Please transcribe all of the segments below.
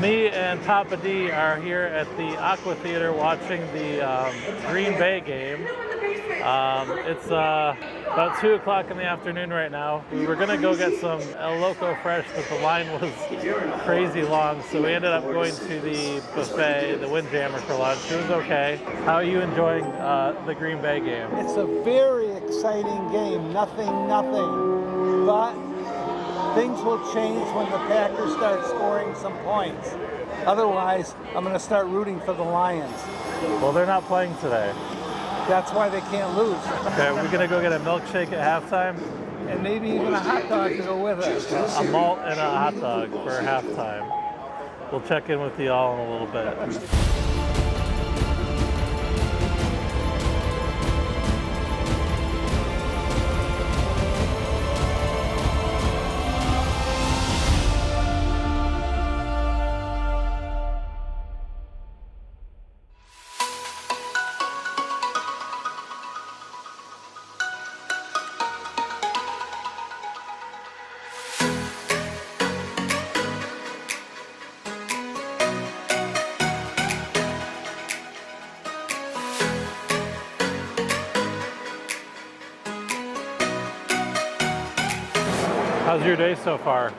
me and Papa D are here at the Aqua Theater watching the Green Bay game. It's about 2 o'clock in the afternoon right now. We were gonna go get some El Loco Fresh, but the line was crazy long, so we ended up going to the buffet, the Windjammer, for lunch. It was okay. How are you enjoying the Green Bay game? It's a very exciting game. Nothing. But things will change when the Packers start scoring some points. Otherwise, I'm going to start rooting for the Lions. Well, they're not playing today. That's why they can't lose. Okay, we're going to go get a milkshake at halftime. And maybe even a hot dog to go with it. A malt and a hot dog for halftime. We'll check in with you all in a little bit. How's your day so far?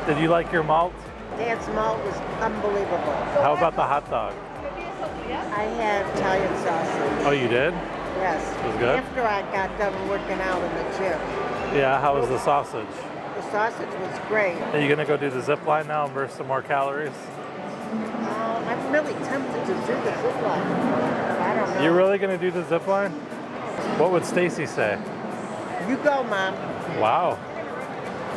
Did you like your malt? Dad's malt was unbelievable. How about the hot dog? I had Italian sausage. Oh, you did? Yes. It was good? After I got done working out in the gym. Yeah, how was the sausage? The sausage was great. Are you gonna go do the zip line now and burn some more calories? I'm really tempted to do the zip line, but I don't know. You're really gonna do the zip line? What would Stacy say? You go, Mom. Wow.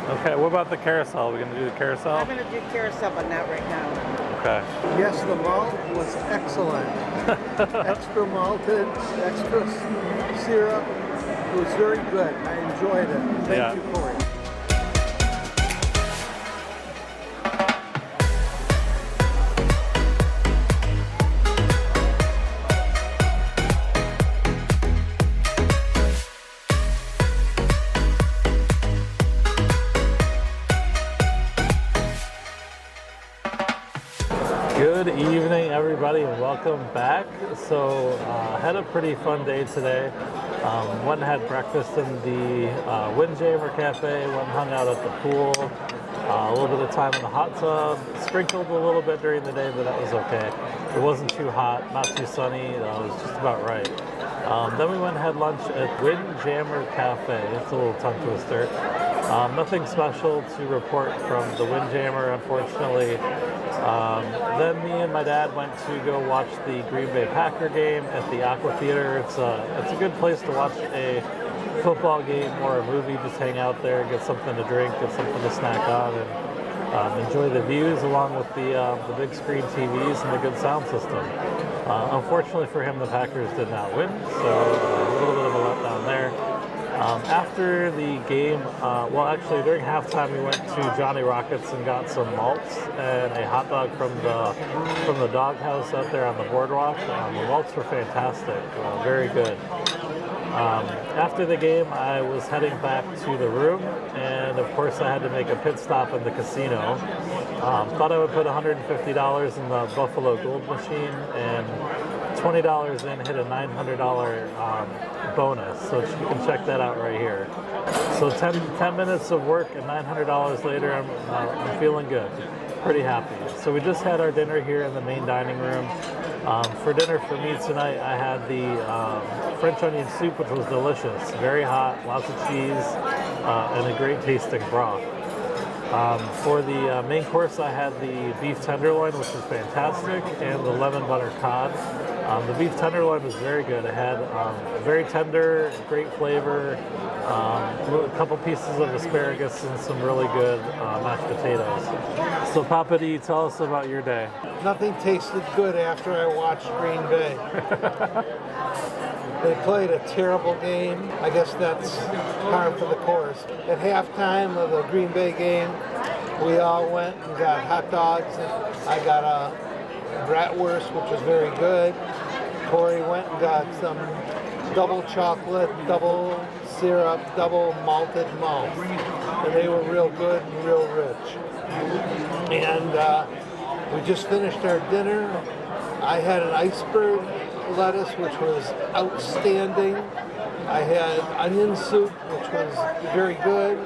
Okay, what about the carousel? Are we gonna do the carousel? I'm going to do carousel, but not right now. Okay. Yes, the malt was excellent. Extra malted, extra syrup. It was very good. I enjoyed it. Thank you, Corey. Good evening, everybody, and welcome back. So, had a pretty fun day today. Went and had breakfast in the Windjammer Cafe, went and hung out at the pool, a little bit of time in the hot tub, sprinkled a little bit during the day, but that was okay. It wasn't too hot, not too sunny, it was just about right. Then we went and had lunch at Windjammer Cafe. It's a little tongue twister. Nothing special to report from the Windjammer, unfortunately. Then me and my dad went to go watch the Green Bay Packer game at the Aqua Theater. It's a good place to watch a football game or a movie. Just hang out there, get something to drink, get something to snack on, and enjoy the views along with the big screen TVs and the good sound system. Unfortunately for him, the Packers did not win, so a little bit of a letdown there. After the game, well, actually during halftime, we went to Johnny Rockets and got some malts and a hot dog from the doghouse out there on the boardwalk. The malts were fantastic, very good. After the game, I was heading back to the room, and of course I had to make a pit stop in the casino. Thought I would put $150 in the Buffalo Gold machine, and $20 in hit a $900 bonus, so you can check that out right here. So 10 minutes of work and $900 later, I'm feeling good, pretty happy. So we just had our dinner here in the main dining room. For dinner for me tonight, I had the French onion soup, which was delicious, very hot, lots of cheese, and a great tasting broth. For the main course, I had the beef tenderloin, which was fantastic, and the lemon butter cod. The beef tenderloin was very good. It had very tender, great flavor, a couple pieces of asparagus, and some really good mashed potatoes. So, Papa D, tell us about your day. Nothing tasted good after I watched Green Bay. They played a terrible game. I guess that's par for the course. At halftime of the Green Bay game, we all went and got hot dogs. I got a bratwurst, which was very good. Corey went and got some double chocolate, double syrup, double malted malt. And they were real good and real rich. And we just finished our dinner. I had an iceberg lettuce, which was outstanding. I had onion soup, which was very good.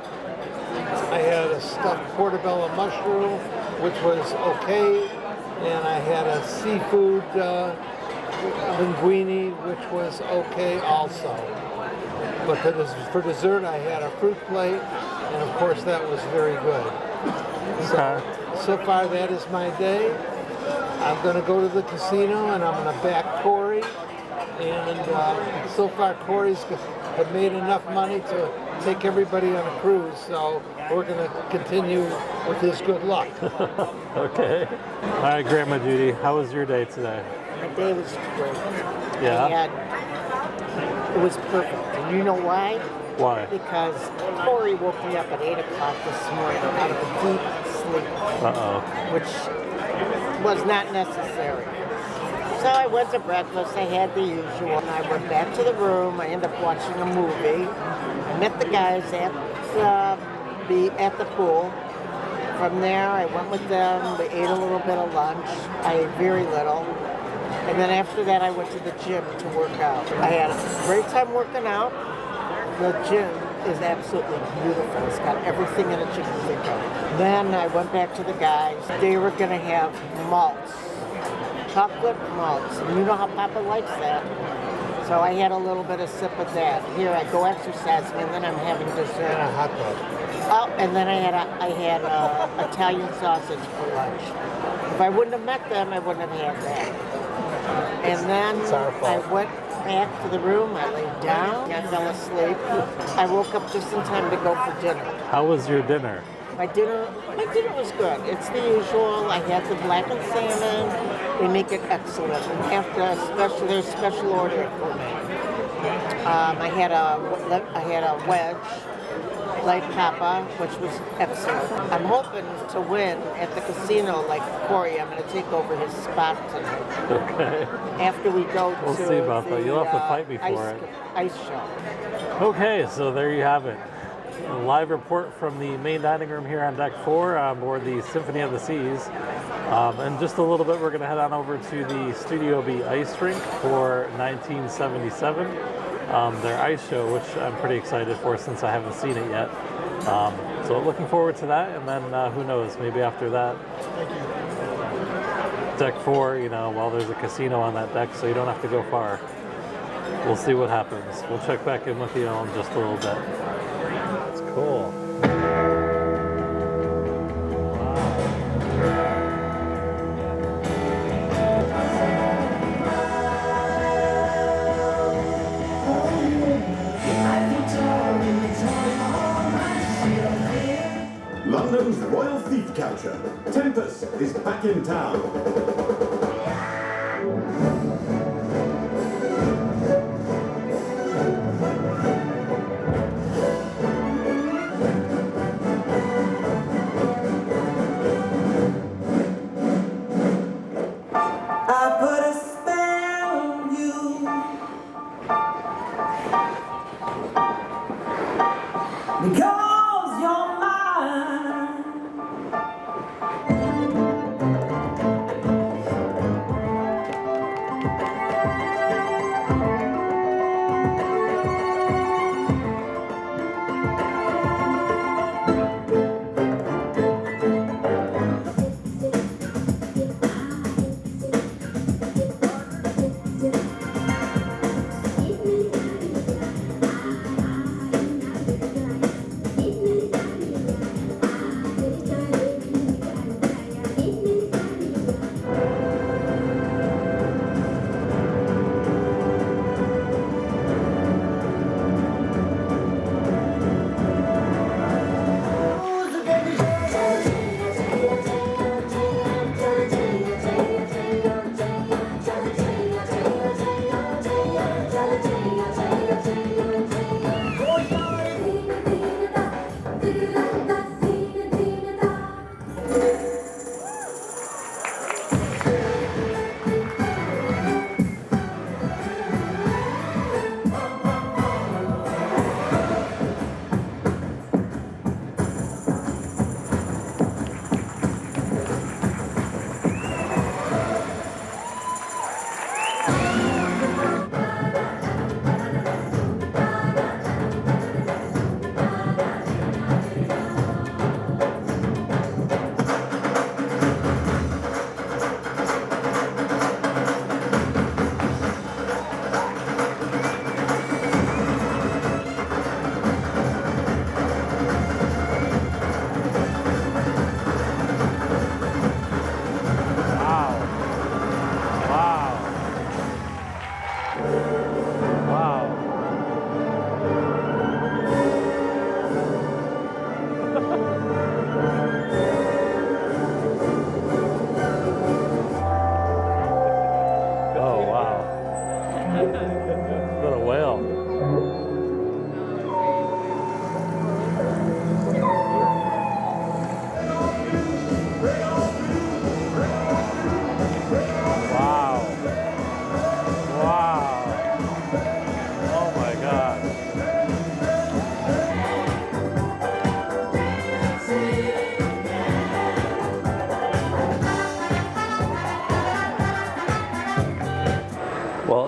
I had a stuffed portobello mushroom, which was okay. And I had a seafood linguine, which was okay also. But for dessert, I had a fruit plate, and of course that was very good. So far that is my day. I'm going to go to the casino and I'm going to back Corey. And so far Corey's have made enough money to take everybody on a cruise, so we're going to continue with his good luck. Okay. All right, Grandma Judy, how was your day today? My day was great. Yeah? It was perfect. And you know why? Why? Because Corey woke me up at 8 o'clock this morning out of a deep sleep, which was not necessary. So I went to breakfast, I had the usual, and I went back to the room, I ended up watching a movie. I met the guys at the pool. From there, I went with them, we ate a little bit of lunch, I ate very little. And then after that, I went to the gym to work out. I had a great time working out. The gym is absolutely beautiful. It's got everything in it you can think of. Then I went back to the guys. They were going to have malts, chocolate malts. And you know how Papa likes that. So I had a little bit of sip of that. Here I go exercising, and then I'm having dessert. And a hot dog. Oh, and then I had Italian sausage for lunch. If I wouldn't have met them, I wouldn't have had that. And then I went back to the room, I laid down, I fell asleep. I woke up just in time to go for dinner. How was your dinner? My dinner was good. It's the usual. I had the blackened salmon. They make it excellent. And after there's special order for me. I had a wedge, like Papa, which was excellent. I'm hoping to win at the casino like Corey. I'm going to take over his spot tonight. Okay. After we go We'll see about that. You'll have to fight me for it. Ice show. Okay, so there you have it. A live report from the main dining room here on deck 4 on board the Symphony of the Seas. In just a little bit, we're going to head on over to the Studio B ice rink for 1977. Their ice show, which I'm pretty excited for since I haven't seen it yet. So looking forward to that, and then who knows, maybe after that, deck 4, while there's a casino on that deck, so you don't have to go far. We'll see what happens. We'll check back in with you in just a little bit. That's cool. London's royal thief catcher, Tempest, is back in town. I put a spell on you because you're mine.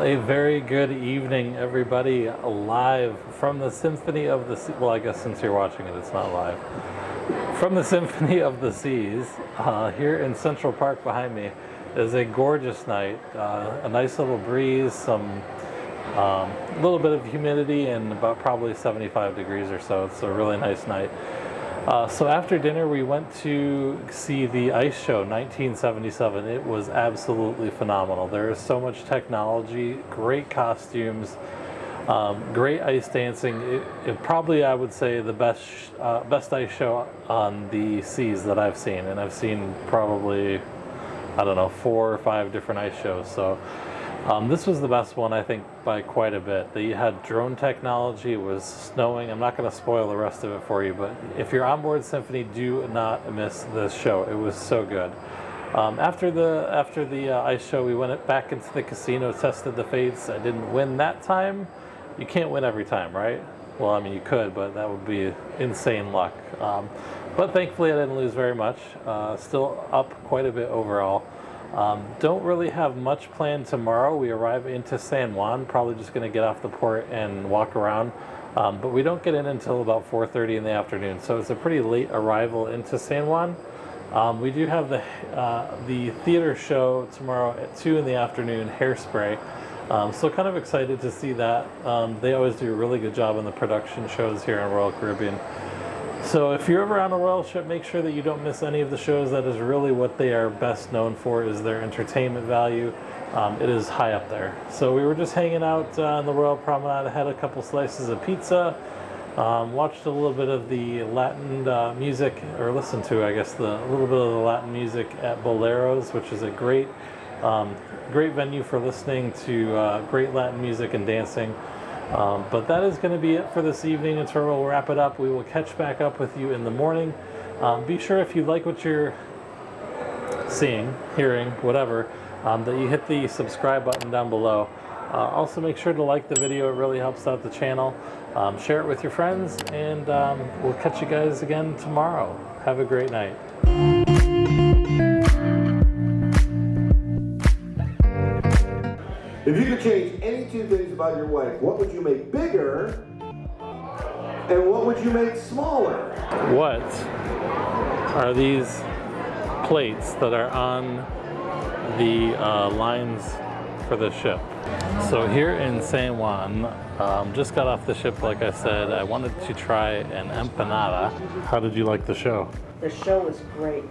a very good evening, everybody. Live from the Symphony of the Seas. Well, I guess since you're watching it, it's not live. From the Symphony of the Seas, here in Central Park behind me, is a gorgeous night. A nice little breeze, some little bit of humidity, and about probably 75 degrees or so. It's a really nice night. So after dinner, we went to see the ice show 1977. It was absolutely phenomenal. There is so much technology, great costumes, great ice dancing. It probably, I would say, the best ice show on the seas that I've seen. And I've seen probably, I don't know, 4 or 5 different ice shows. So this was the best one, I think, by quite a bit. They had drone technology. It was snowing. I'm not going to spoil the rest of it for you, but if you're on board Symphony, do not miss this show. It was so good. After the ice show, we went back into the casino, tested the fates. I didn't win that time. You can't win every time, right? Well, I mean, you could, but that would be insane luck. But thankfully, I didn't lose very much. Still up quite a bit overall. Don't really have much planned tomorrow. We arrive into San Juan, probably just going to get off the port and walk around. But we don't get in until about 4:30 in the afternoon, so it's a pretty late arrival into San Juan. We do have the theater show tomorrow at 2 in the afternoon, Hairspray. So kind of excited to see that. They always do a really good job on the production shows here in Royal Caribbean. So if you're ever on a Royal ship, make sure that you don't miss any of the shows. That is really what they are best known for, is their entertainment value. It is high up there. So we were just hanging out on the Royal Promenade. I had a couple slices of pizza, watched a little bit of the Latin music, or listened to, I guess, a little bit of the Latin music at Boleros, which is a great venue for listening to great Latin music and dancing. But that is going to be it for this evening until we'll wrap it up. We will catch back up with you in the morning. Be sure, if you like what you're seeing, hearing, whatever, that you hit the subscribe button down below. Also make sure to like the video. It really helps out the channel. Share it with your friends, and we'll catch you guys again tomorrow. Have a great night. If you could change any 2 things about your wife, what would you make bigger and what would you make smaller? What are these plates that are on the lines for the ship? So here in San Juan, just got off the ship, like I said. I wanted to try an empanada. How did you like the show? The show was great.